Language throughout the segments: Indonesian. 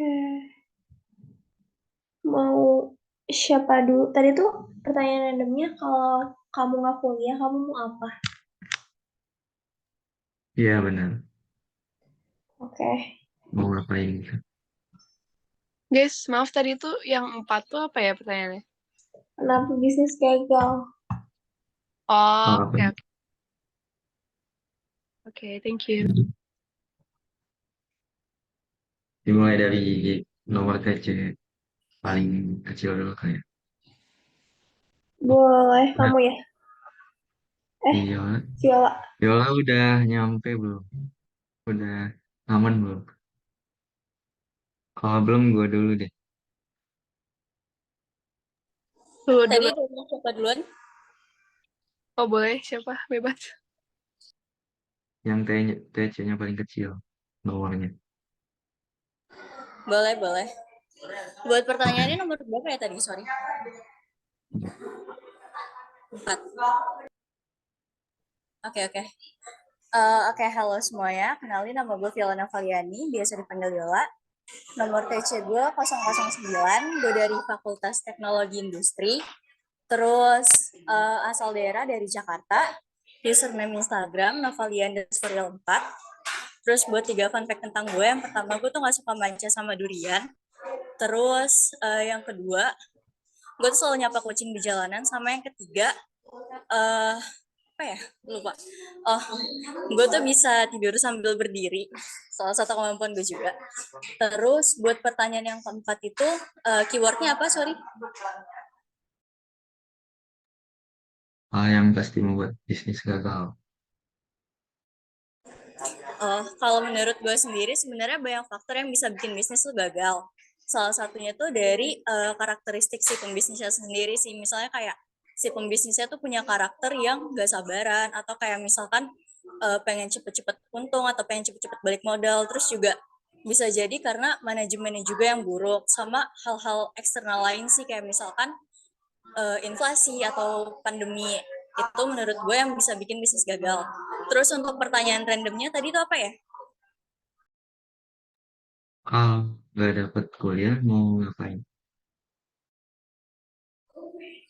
Oke. Mau siapa dulu? Tadi tuh pertanyaan randomnya kalau kamu nggak kuliah, kamu mau apa? Iya benar. Oke. Mau ngapain gitu? Guys, maaf tadi tuh yang 4 tuh apa ya pertanyaannya? Kenapa bisnis gagal? Oh, Mau apa? oke, oke. Oke, thank you. Dimulai dari nomor TC paling kecil dulu kayak. Boleh Nah, kamu ya? Viola. Viola. Viola udah nyampe belum? Udah aman belum? Kalau belum gue dulu deh. Tunggu Tadi dulu. udah mau siapa duluan? Oh, boleh. Siapa? Bebas. Yang TC-nya paling kecil nomornya. Boleh, boleh. Buat pertanyaannya nomor berapa ya tadi? Sorry. 4. Oke, oke. Oke, halo semuanya. Kenalin nama gue Viola Navaliani, biasa dipanggil Viola. Nomor TC gue 009, gue dari Fakultas Teknologi Industri. Terus asal daerah dari Jakarta. Username Instagram Novalian_4. Terus buat 3 fun fact tentang gue, yang pertama gue tuh gak suka manca sama durian. Terus yang kedua, gue tuh selalu nyapa kucing di jalanan. Sama yang ketiga, eh apa ya, lupa. Oh, gue tuh bisa tidur sambil berdiri, salah satu kemampuan gue juga. Terus buat pertanyaan yang keempat itu, keywordnya apa, sorry? Hal yang pasti membuat bisnis gagal. Kalau menurut gue sendiri sebenarnya banyak faktor yang bisa bikin bisnis tuh gagal. Salah satunya tuh dari karakteristik si pembisnisnya sendiri sih. Misalnya kayak si pembisnisnya tuh punya karakter yang gak sabaran, atau kayak misalkan pengen cepet-cepet untung atau pengen cepet-cepet balik modal. Terus juga bisa jadi karena manajemennya juga yang buruk, sama hal-hal eksternal lain sih, kayak misalkan inflasi atau pandemi. Itu menurut gue yang bisa bikin bisnis gagal. Terus untuk pertanyaan randomnya tadi itu apa ya? Kalau nggak dapet kuliah mau ngapain?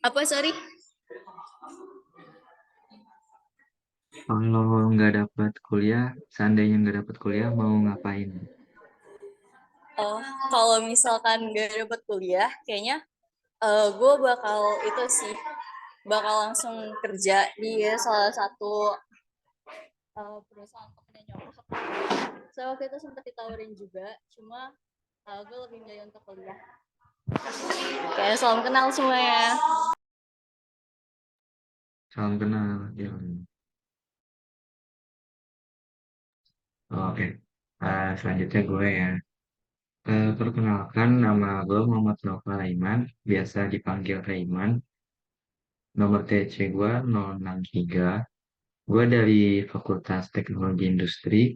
Apa, sorry? Kalau nggak dapet kuliah, seandainya nggak dapet kuliah mau ngapain? Oh, kalau misalkan gak dapet kuliah, kayaknya gue bakal itu sih, bakal langsung kerja di salah satu perusahaan temennya nyokap. Saya waktu itu sempat ditawarin juga, cuma gue lebih milih untuk kuliah. Oke, salam kenal semuanya. Salam kenal. Ya. Oke. Selanjutnya gue ya. Perkenalkan nama gue Muhammad Nova Raiman, biasa dipanggil Raiman. Nomor TC gue 063. Gue dari Fakultas Teknologi Industri,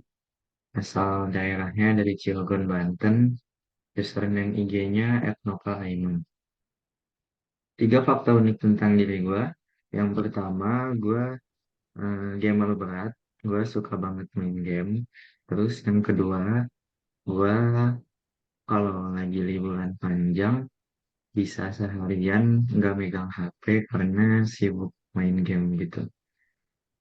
asal daerahnya dari Cilegon, Banten. Username IG-nya @nova_raiman. 3 fakta unik tentang diri gue. Yang pertama, gue gamer berat. Gue suka banget main game. Terus yang kedua, gue kalau lagi liburan panjang bisa seharian nggak megang HP karena sibuk main game gitu.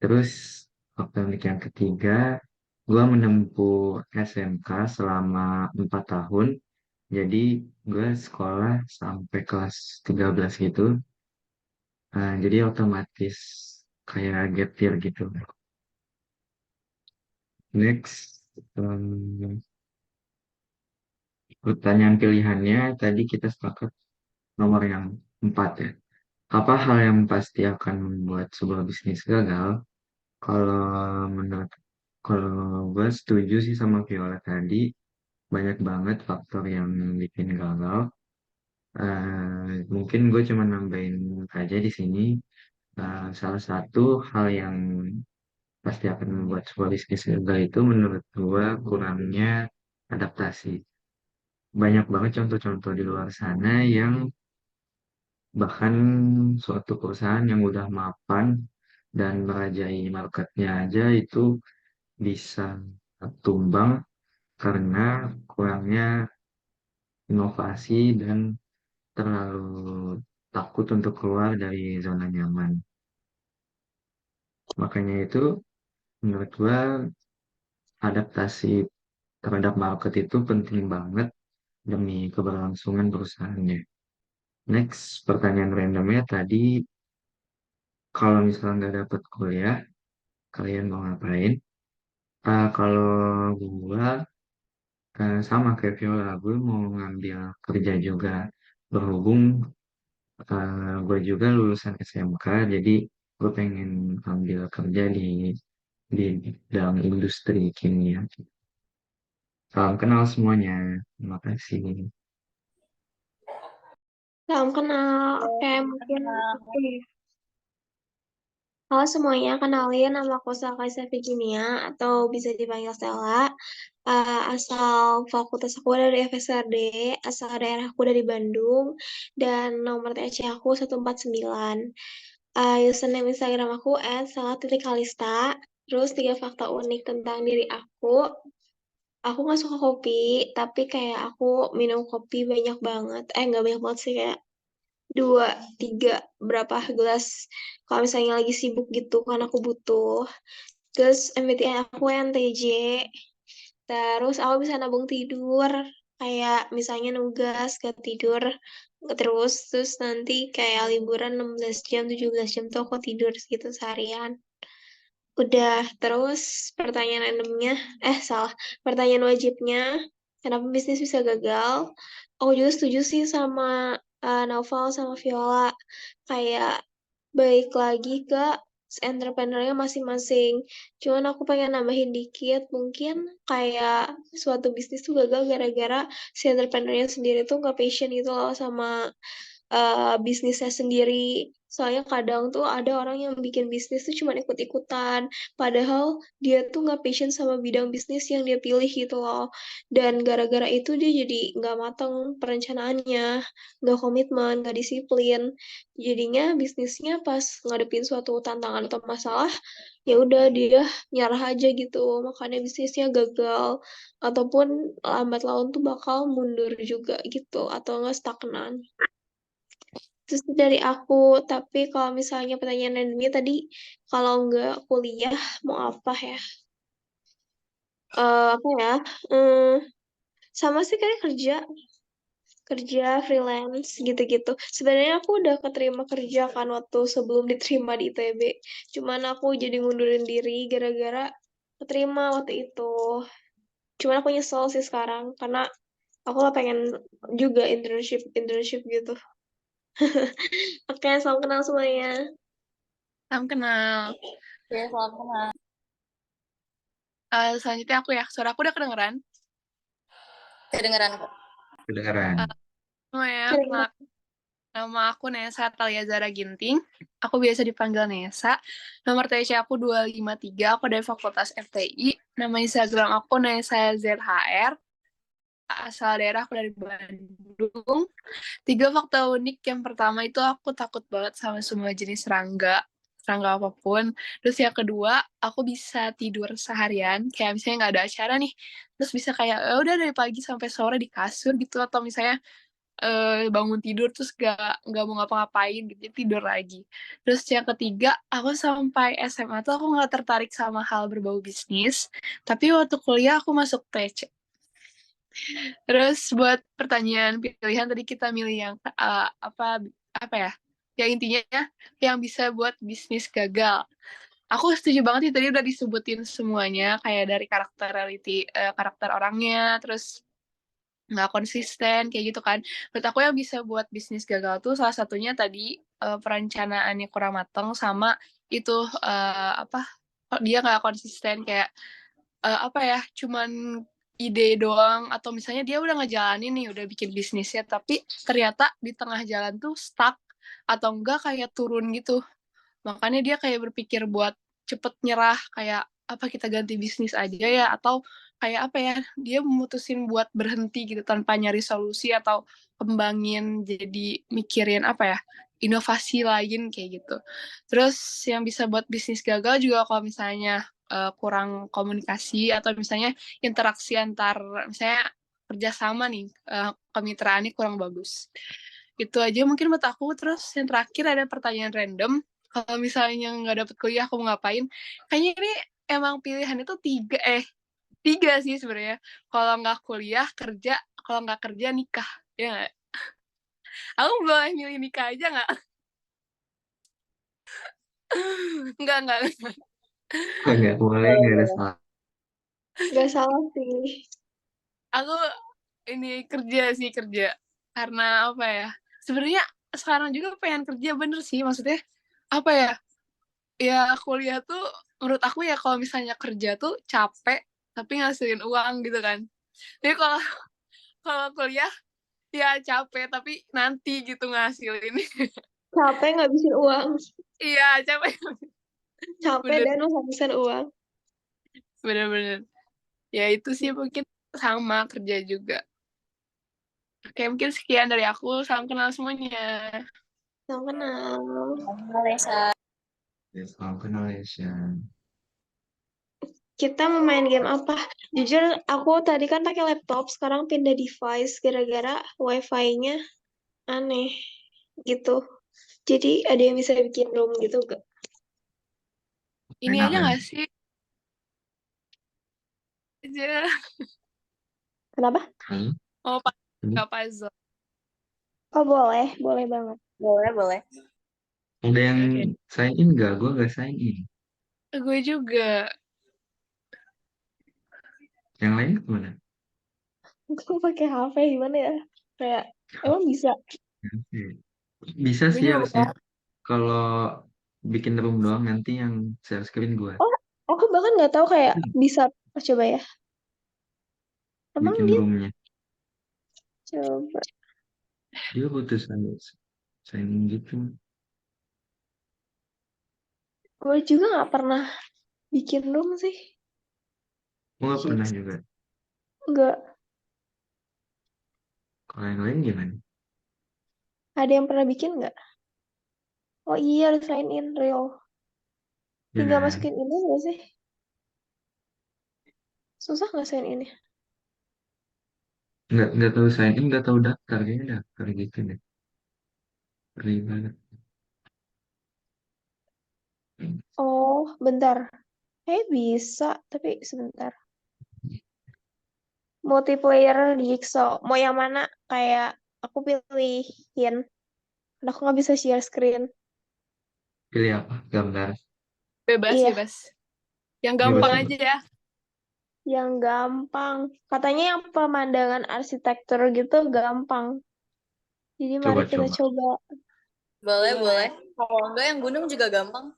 Terus fakta unik yang ketiga, gue menempuh SMK selama 4 tahun. Jadi gue sekolah sampai kelas 13 gitu. Jadi otomatis kayak gap year gitu. Next, pertanyaan pilihannya tadi kita sepakat nomor yang 4 ya. Apa hal yang pasti akan membuat sebuah bisnis gagal? Kalau menurut kalau gue setuju sih sama Viola tadi, banyak banget faktor yang bikin gagal. Mungkin gue cuma nambahin aja di sini. Salah satu hal yang pasti akan membuat sebuah bisnis gagal itu menurut gue kurangnya adaptasi. Banyak banget contoh-contoh di luar sana yang bahkan suatu perusahaan yang udah mapan dan merajai marketnya aja itu bisa tumbang karena kurangnya inovasi dan terlalu takut untuk keluar dari zona nyaman. Makanya itu menurut gua adaptasi terhadap market itu penting banget demi keberlangsungan perusahaannya. Next, pertanyaan randomnya tadi, kalau misalnya nggak dapat kuliah, kalian mau ngapain? Kalau gua sama kayak Viola, gue mau ngambil kerja juga. Berhubung gue juga lulusan SMK, jadi gue pengen ambil kerja di dalam industri kimia. Salam kenal semuanya. Terima kasih. Salam kenal. Oke, mungkin aku ya. Halo semuanya, kenalin nama aku Salka Isafi Kimia atau bisa dipanggil Stella. Asal fakultas aku dari FSRD, asal daerah aku dari Bandung, dan nomor TC aku 149. Username Instagram aku @salah.kalista. Terus 3 fakta unik tentang diri aku nggak suka kopi, tapi kayak aku minum kopi banyak banget. Nggak banyak banget sih, kayak 2, 3, berapa gelas kalau misalnya lagi sibuk gitu kan aku butuh. Terus MBTI aku NTJ. Terus aku bisa nabung tidur, kayak misalnya nugas gak tidur terus nanti kayak liburan 16 jam 17 jam tuh aku tidur segitu seharian. Udah. Terus pertanyaan randomnya, salah, pertanyaan wajibnya, kenapa bisnis bisa gagal? Aku juga setuju sih sama Naufal sama Viola, kayak baik lagi ke entrepreneurnya masing-masing. Cuman aku pengen nambahin dikit, mungkin kayak suatu bisnis tuh gagal gara-gara si entrepreneurnya sendiri tuh nggak passion gitu loh sama bisnisnya sendiri. Soalnya kadang tuh ada orang yang bikin bisnis tuh cuma ikut-ikutan, padahal dia tuh nggak passion sama bidang bisnis yang dia pilih gitu loh. Dan gara-gara itu dia jadi nggak matang perencanaannya, nggak komitmen, nggak disiplin. Jadinya bisnisnya pas ngadepin suatu tantangan atau masalah, ya udah dia nyerah aja gitu. Makanya bisnisnya gagal ataupun lambat laun tuh bakal mundur juga gitu atau nggak stagnan. Terus dari aku, tapi kalau misalnya pertanyaan randomnya tadi, kalau nggak kuliah, mau apa ya? Apa ya? Hmm, sama sih kayak kerja freelance gitu-gitu. Sebenarnya aku udah keterima kerja kan waktu sebelum diterima di ITB. Cuman aku jadi ngundurin diri gara-gara keterima waktu itu. Cuman aku nyesel sih sekarang karena aku lah pengen juga internship gitu. Oke, salam kenal semuanya. Salam kenal. Oke, salam kenal. Selanjutnya aku ya. Suara aku udah kedengeran? Kedengeran kok. Kedengaran. Semuanya, Kedengeran. nama aku Nesa Talia Zara Ginting. Aku biasa dipanggil Nesa. Nomor TC aku 253. Aku dari Fakultas FTI. Nama Instagram aku Nesa ZHR. Asal daerah aku dari Bandung. 3 fakta unik. Yang pertama itu aku takut banget sama semua jenis serangga apapun. Terus yang kedua, aku bisa tidur seharian, kayak misalnya nggak ada acara nih, terus bisa kayak udah dari pagi sampai sore di kasur gitu, atau misalnya bangun tidur terus nggak mau ngapa-ngapain gitu, jadi tidur lagi. Terus yang ketiga, aku sampai SMA tuh aku nggak tertarik sama hal berbau bisnis, tapi waktu kuliah aku masuk TC. Terus buat pertanyaan pilihan tadi kita milih yang apa ya? Yang intinya yang bisa buat bisnis gagal. Aku setuju banget sih tadi udah disebutin semuanya, kayak dari karakter orangnya, terus nggak konsisten kayak gitu kan. Menurut aku yang bisa buat bisnis gagal tuh salah satunya tadi perencanaannya kurang matang, sama itu dia nggak konsisten, kayak apa ya, cuman ide doang, atau misalnya dia udah ngejalanin nih, udah bikin bisnisnya, tapi ternyata di tengah jalan tuh stuck, atau enggak kayak turun gitu. Makanya dia kayak berpikir buat cepet nyerah, kayak apa kita ganti bisnis aja ya, atau kayak apa ya, dia memutusin buat berhenti gitu tanpa nyari solusi atau kembangin, jadi mikirin apa ya, inovasi lain kayak gitu. Terus yang bisa buat bisnis gagal juga kalau misalnya kurang komunikasi, atau misalnya interaksi antar misalnya kerjasama nih, kemitraannya kurang bagus. Itu aja mungkin buat aku. Terus yang terakhir ada pertanyaan random. Kalau misalnya nggak dapet kuliah, aku mau ngapain? Kayaknya ini emang pilihan itu tiga sih sebenarnya. Kalau nggak kuliah, kerja. Kalau nggak kerja, nikah. Ya nggak? Aku boleh milih nikah aja nggak? Nggak. Nggak boleh, Boleh, nggak ada boleh. salah. Gak salah sih. Aku ini kerja. Karena apa ya? Sebenarnya sekarang juga pengen kerja, bener sih. Maksudnya apa ya? Ya kuliah tuh menurut aku ya kalau misalnya kerja tuh capek tapi ngasilin uang gitu kan. Tapi kalau kalau kuliah ya capek tapi nanti gitu ngasilin. Capek ngabisin uang. Iya capek. Capek Bener dan menghabiskan uang. bener. Ya itu sih mungkin sama kerja juga. Oke mungkin sekian dari aku. Salam kenal semuanya. Salam kenal. Halo, Lesa. Ya, salam kenal ya, Shan. Kita mau main game apa? Jujur, aku tadi kan pakai laptop, sekarang pindah device gara-gara wifi-nya aneh gitu. Jadi ada yang bisa bikin room gitu gak? Ini Main aja apa ya? nggak sih? Aja. Kenapa? Halo? Oh pak Ini nggak puzzle. Oh boleh, boleh banget. Boleh, boleh. ada yang Oke. sign in nggak? Gue nggak sign in. Gue juga. Yang lain kemana? Aku pakai HP gimana ya? Kayak emang bisa. Oke. Bisa Gue sih harusnya. juga. Kalau bikin room doang nanti yang share screen gue. Oh, aku bahkan nggak tahu kayak bisa. Oh, coba ya. Emang Bikin dia roomnya. coba. Dia butuh sign in gitu. Gue juga nggak pernah bikin room sih. Gue nggak Shit, pernah juga. nggak. Kalau yang lain gimana? Ada yang pernah bikin nggak? Oh iya, harus sign in real. Tinggal Ya, masukin ini nggak sih? Susah nggak sign ini? nggak tahu sign in, nggak tahu daftar kayaknya daftar gitu deh. Ribet banget. Oh, bentar. Bisa, tapi sebentar. Multiplayer Jigsaw. Mau yang mana? Kayak aku pilihin. Karena aku nggak bisa share screen. Pilih apa? Gambar. Iya, Bebas. Yang Bebas gampang apa? aja ya. yang gampang. Katanya yang pemandangan arsitektur gitu gampang. Jadi mari kita Coba. coba Boleh, boleh. Kalau enggak, yang gunung juga gampang.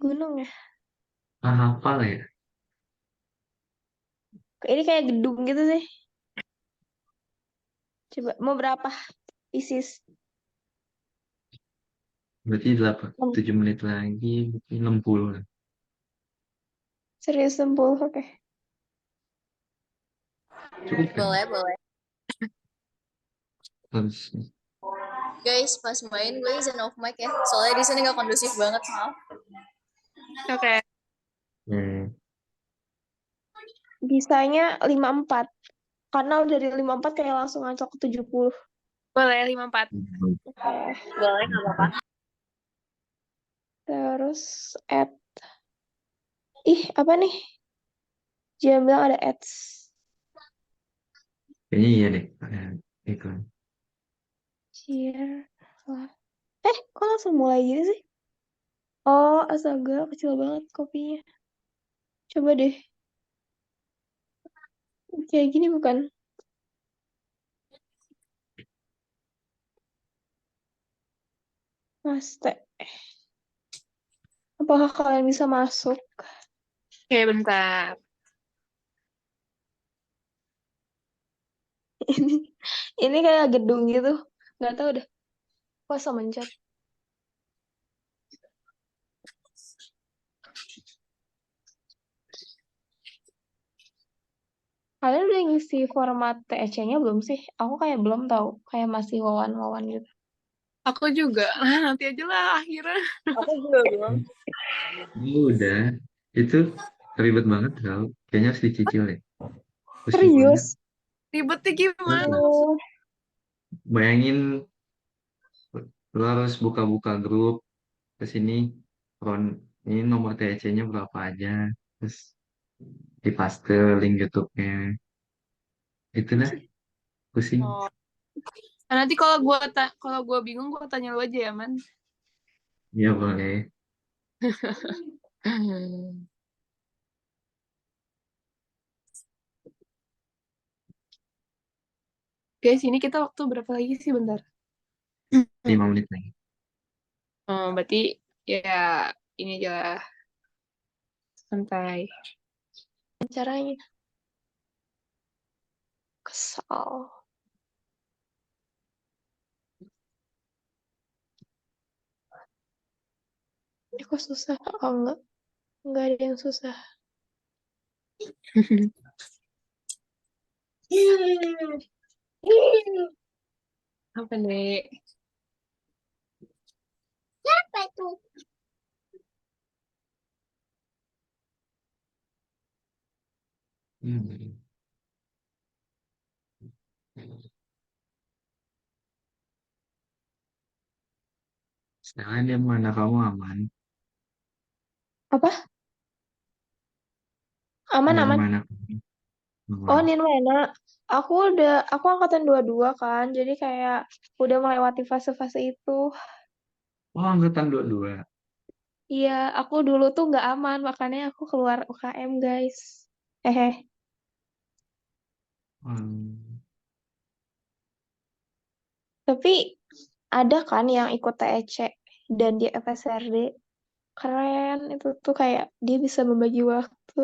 gunung ya. Ah, hafal ya? Ini kayak gedung gitu sih. Coba, mau berapa? Isis. Berarti 7 menit lagi, berarti 60 lah. Serius 60, oke. Cukup kan? Boleh, boleh. Harus. Guys, pas main gue izin off mic ya. Soalnya di sini nggak kondusif banget, maaf. Oke. Hmm. Bisanya 54. Karena dari 54 kayak langsung ngancok ke 70. Boleh 54. Oke. Boleh, nggak apa-apa. Terus add. Ih, apa nih? Jangan bilang ada ads. Kayaknya iya deh. Ada iklan. Share. Kok langsung mulai gini sih? Oh, astaga, kecil banget kopinya. Coba deh. Kayak gini bukan? Mas, apakah kalian bisa masuk? Oke, bentar. Ini ini kayak gedung gitu. Nggak tahu deh. Kuasa mencet. Kalian udah ngisi format TEC-nya belum sih? Aku kayak belum tahu. Kayak masih wawan-wawan gitu. Aku juga. Nah, nanti aja lah akhirnya. Aku juga belum. Udah. Itu ribet banget tau. Kayaknya harus dicicil deh. Pusing banget. Serius? Ribetnya gimana? Oh, Bayangin lu harus buka-buka grup ke sini front ini nomor TC-nya berapa aja, terus dipaste link YouTube-nya, itu dah pusing. Oh. Nah, nanti kalau gua bingung gua tanya lu aja ya, Man. Ya boleh. Guys, ini kita waktu berapa lagi sih, bentar. 5 menit lagi. Oh, berarti ya ini aja lah, santai. caranya kesal. Kok susah? Oh, enggak ada yang susah. Apa nih? Apa itu? Hmm. Sekarang dia mana kamu aman? Apa? Aman, Dari aman. mana kamu Oh, aman? Nirwana. Aku angkatan 22 kan, jadi kayak udah melewati fase-fase itu. Oh, angkatan 22. Iya, aku dulu tuh nggak aman, makanya aku keluar UKM, guys. Hehe. Hmm. Tapi ada kan yang ikut TEC dan dia FSRD. Keren, itu tuh kayak dia bisa membagi waktu.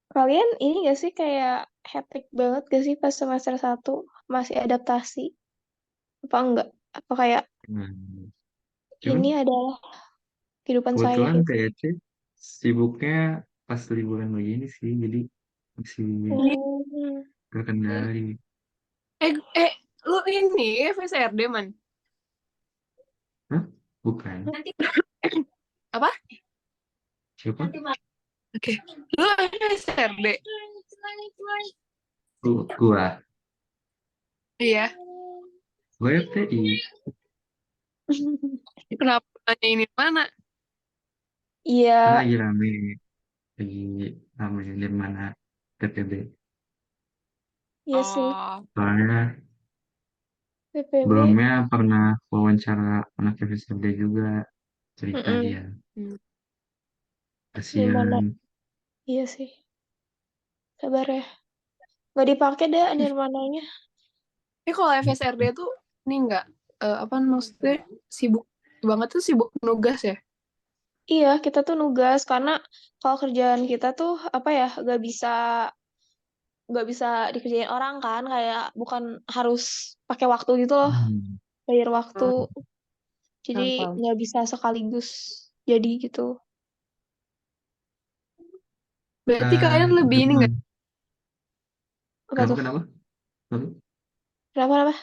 Kalian ini gak sih kayak hectic banget gak sih pas semester 1 masih adaptasi? Apa enggak? Apa kayak Hmm. ini Cuman adalah kehidupan saya kebetulan gitu? TC sibuknya pas liburan begini sih, jadi masih Hmm. terkendali. Lu ini FSRD, Man. Hah? Bukan. Apa? Siapa? Oke. Lu FSRD. Gua. Iya. Gua FTI. Kenapa nanya ini mana? Iya, Kan lagi rame di mana TPB. iya sih. Oh, Soalnya PPB. sebelumnya pernah wawancara anak FSD juga, cerita Mm-mm. dia. hmm. Nirmana. Kasihan. Iya sih. Sabar ya. Nggak dipakai deh Nirmananya. Tapi kalau FSRD tuh ini enggak apa maksudnya sibuk banget tuh sibuk nugas ya? Iya, kita tuh nugas karena kalau kerjaan kita tuh apa ya, nggak bisa dikerjain orang kan, kayak bukan harus pakai waktu gitu loh, Hmm. bayar waktu, Hmm, jadi paham. nggak bisa sekaligus jadi gitu. Berarti kalian lebih ini Gimana? enggak Apa Kenapa, tuh? kenapa? Kenapa? Kenapa?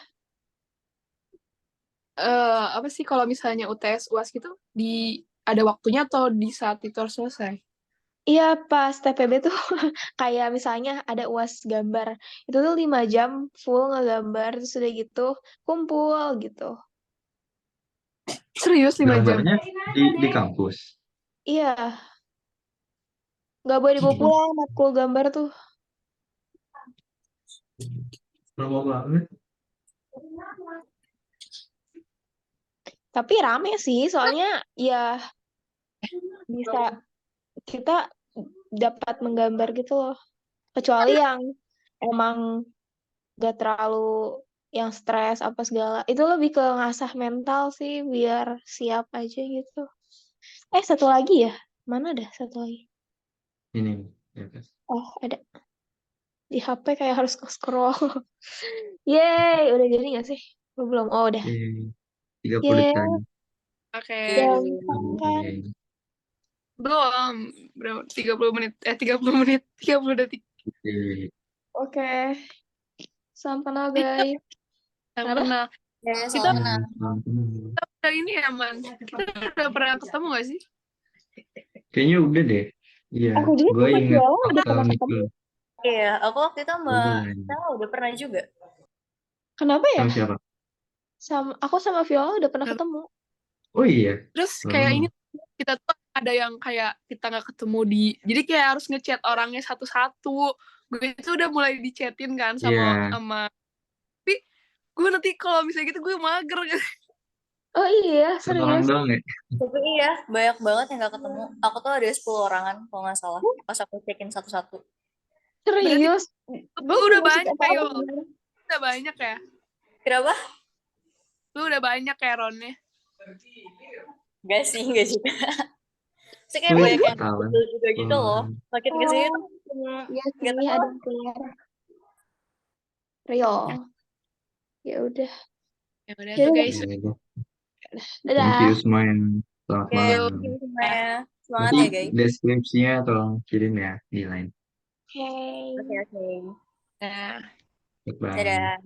apa sih kalau misalnya UTS UAS gitu di ada waktunya atau di saat itu harus selesai? Iya, pas TPB tuh kayak misalnya ada UAS gambar, itu tuh 5 jam full ngegambar, terus udah gitu kumpul gitu. Serius 5 jam? Gambarnya di kampus. Iya, nggak boleh dibawa Hmm. pulang matkul gambar tuh. Lama banget. Tapi rame sih, soalnya ya bisa kita dapat menggambar gitu loh. Kecuali yang emang gak terlalu yang stres apa segala. Itu lebih ke ngasah mental sih biar siap aja gitu. Satu lagi ya? Mana ada satu lagi? Ini, ya guys. Oh, ada. Di HP kayak harus scroll. Yeay, udah jadi gak sih? Belum. Oh, udah. Oke, 30 detik Yeay, lagi. Oke. gampang kan? Oke. Belum. Berapa? 30 menit. 30 menit. 30 detik. Oke. Oke, salam kenal Eh, guys. yang Kenapa? kenal. Ya, Kita salam kenal. Ya, udah ini ya, Man. Kita udah pernah ketemu gak sih? kayaknya udah deh. Iya, Aku juga gue sama inget Viola udah waktu pernah ketemu. Nikul. Iya, aku waktu itu sama Oh, boleh. Stella udah pernah juga. Kenapa ya? Sama siapa? Aku sama Viola udah pernah Nah, ketemu. Oh iya. terus kayak Oh, ini kita tuh ada yang kayak kita nggak ketemu di, jadi kayak harus ngechat orangnya satu-satu. Gue itu udah mulai dichatin kan sama iya. sama tapi gue nanti kalau misalnya gitu gue mager gitu. Oh iya, Satu orang serius. doang ya? Tapi iya, banyak banget yang gak ketemu. Aku tuh ada 10 orangan kalau nggak salah. Pas aku cekin satu-satu. Berarti Serius. Gue lu udah belum masuk banyak ya apa-apa. Yul, udah banyak ya, Kenapa? lu udah banyak ya Ronnya. Gak sih, gak juga. Sih kayak Wih, banyak yang ketahuan. kecil juga gitu loh. Orang. Makin kesini Oh, tuh iya nggak sih, tahu ada lah. yang keluar. Rio. Ya udah. Ya udah Ya tuh udah. guys. Ya udah. Thank you Dadah. semuanya. Selamat Oke, Yuk. thank you malam. semuanya. Semangat Nanti ya guys. deskripsinya tolong kirim ya di line. Hey. Oke, oke. Nah. Goodbye. Dadah.